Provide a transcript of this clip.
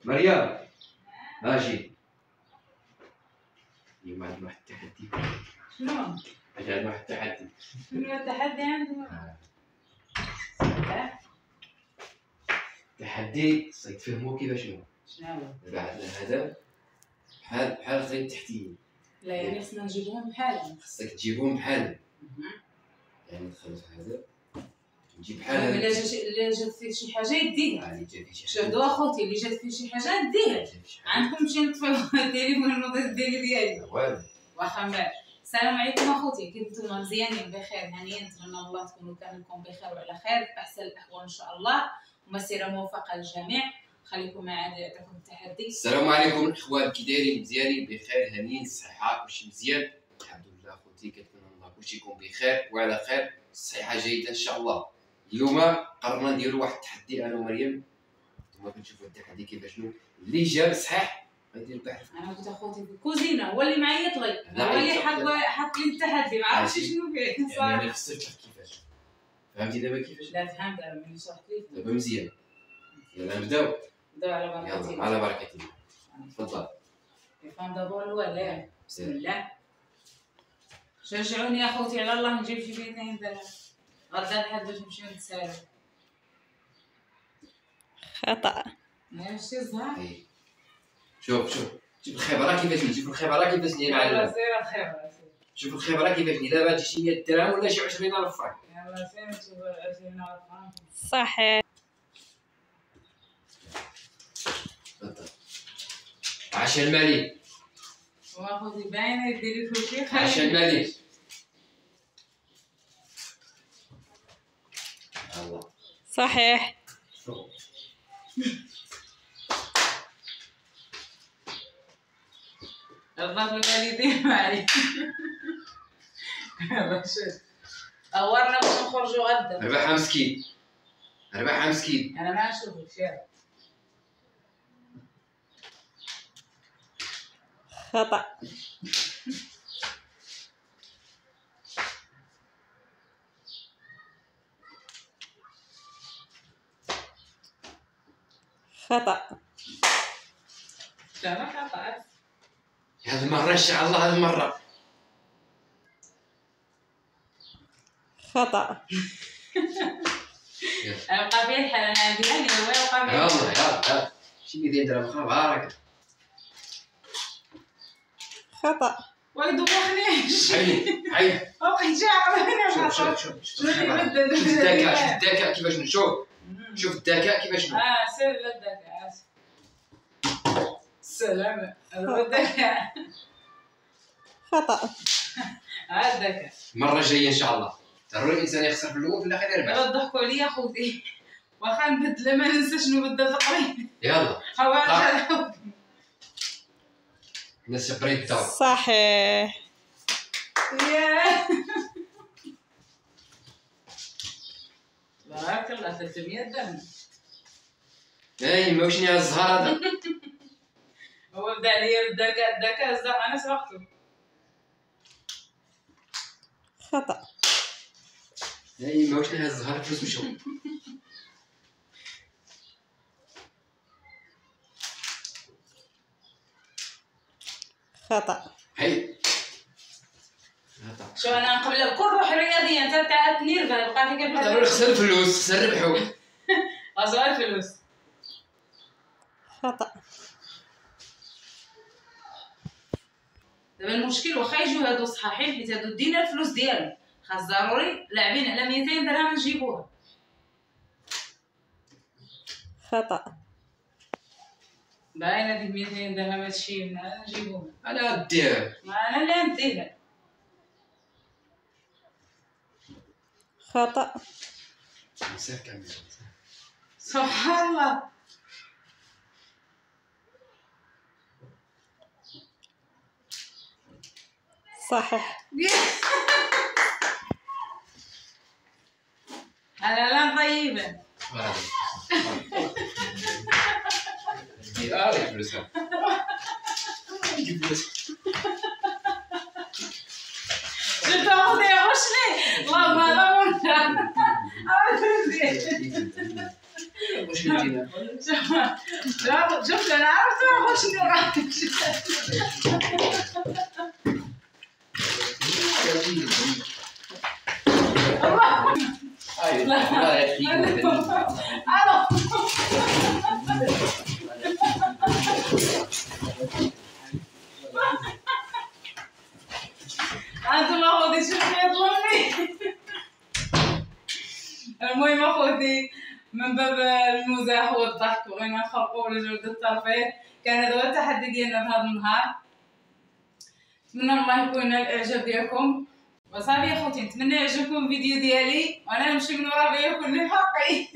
مريم اجي. اليوم عندنا واحد التحدي. شنو؟ عندنا واحد التحدي. شنو التحدي عندنا؟ تحدي خصك تفهموا كيفاش هو. شنو؟ دابا عندنا هذا بحال غير التحتيين. لا يعني خصنا نجيبوهم بحالهم. خصك تجيبهم بحالهم. يعني ندخلوا في هذا نجيب بحال هذا. الا جات فيه شي حاجه يديها. اللي جا فيه شي حاجه. شاهدوا اخوتي اللي جات فيه شي حاجه ديها. عندكم نمشي نطفيو التليفون النظيف ديالي. والو. واخا من بعد. السلام عليكم اخوتي، كيف نتوما؟ مزيانين بخير هانيين؟ نتمنى الله تكونوا كاملكم بخير وعلى خير في احسن الاحوال ان شاء الله، ومسيره موفقه للجميع. خليكم معايا يعطيكم التحدي. السلام عليكم الاخوان، كي دايرين؟ مزيانين بخير هانيين الصحه كلشي مزيان الحمد لله. اخوتي كنتمنى الله كلشي يكون بخير وعلى خير، الصحه جيده ان شاء الله. اليوم قررنا نديروا واحد التحدي انا ومريم. نتوما كتشوفوا التحدي كيفاش شنو اللي جاب صحيح غندير بحال. انا قلت اخوتي في الكوزينه هو اللي معيط لي، هو اللي حط لي التحدي، ما عرفتش شنو فيه صراحه. يعني خصك تعرف كيفاش. فهمتي دابا كيفاش؟ لا فهمت انا ملي شرحت لي. دابا مزيان. يلا نبداو. نبداو على بركه الله. يلا على بركه الله. تفضل. كيفان دابور الاول. بسم الله. شجعوني يا اخوتي على الله نجيب شي 200 درهم غدا لحد باش نمشيو نتسالو. خطأ. ماشي زهر. شوف شوف الخبره كيفاش ندير. شوف الخبره كيفاش ندير على سير الخبره. شوف الخبره كيفاش ندير. دابا شي 100 درهم ولا شي 20,000 فرنك. يلا سير نشوف 20,000 فرنك. صحيح. تفضل. عشا الملك. واخوتي باينه يديري كلشي. عشا الملك. الله. صحيح. شوف. الله الوالدين معي. يلا شوف دورنا باش نخرجوا غدا. ربحها مسكين. ربحها مسكين. انا ما نشوفش. يلا خطأ. خطأ. انا خطأت. هذه المره ان شاء الله. هذه المره. خطأ. ابقى فيها الحال. انا عندي هاني هو يبقى فيها. يلا شي 200 درهم خبارك. خطأ. ويدوخنيش. حي بقيت شاعره. شوف الذكاء كيفاش نشوف. شوف الذكاء كيفاش سير للذكاء. السلام الذكاء. خطأ. الذكاء. المره الجايه ان شاء الله. ضروري الانسان يخسر في الاول في الاخر يربح. يلا ضحكوا عليا خوتي. واخا نبدل ما ننسى شنو بدل تقريبا. يلا هو الناس بريد الدور. صحيح. ياه بارك الله. 300 درهم. ما واش نيا الزهر هذا. هو بدا عليا الذكاء الزهر انا سبقته. خطأ. ما واش نيا الزهر فلوس مشاو. خطأ. هاي شو انا نقبل كل روح رياضيه انت تاع تنيرفا بقى فيك بحال ضروري خسر الفلوس خسر ربحو. غزوال الفلوس. خطأ. دابا المشكل واخا يجيو هادو صحاحين حيت هادو دينا الفلوس ديالهم، خاص ضروري لاعبين على 200 درهم نجيبوها. خطأ. باينه ديك 200 درهم هادشي نجيبوها. انا ندير. ما انا اللي نديها. خطأ. نسير كامل. سبحان الله. صحيح. انا لا طيبه. فلوس. جيب فلوس. شفت اخوتي اللهم هذا مرة. واش شفتينا شوف انا عرفت شنو راح الله يخليك. انتم اخوتي شوفوا يطلبني. المهم اخوتي من باب المزاح والضحك وغنى نخرقوا لجودة الترفيه، كان هذا هو التحدي ديالنا في هذا النهار. نتمنى الله يكون الاعجاب ديالكم وصافي اخوتي. نتمنى يعجبكم الفيديو ديالي وانا نمشي من ورا بيا كل حقي.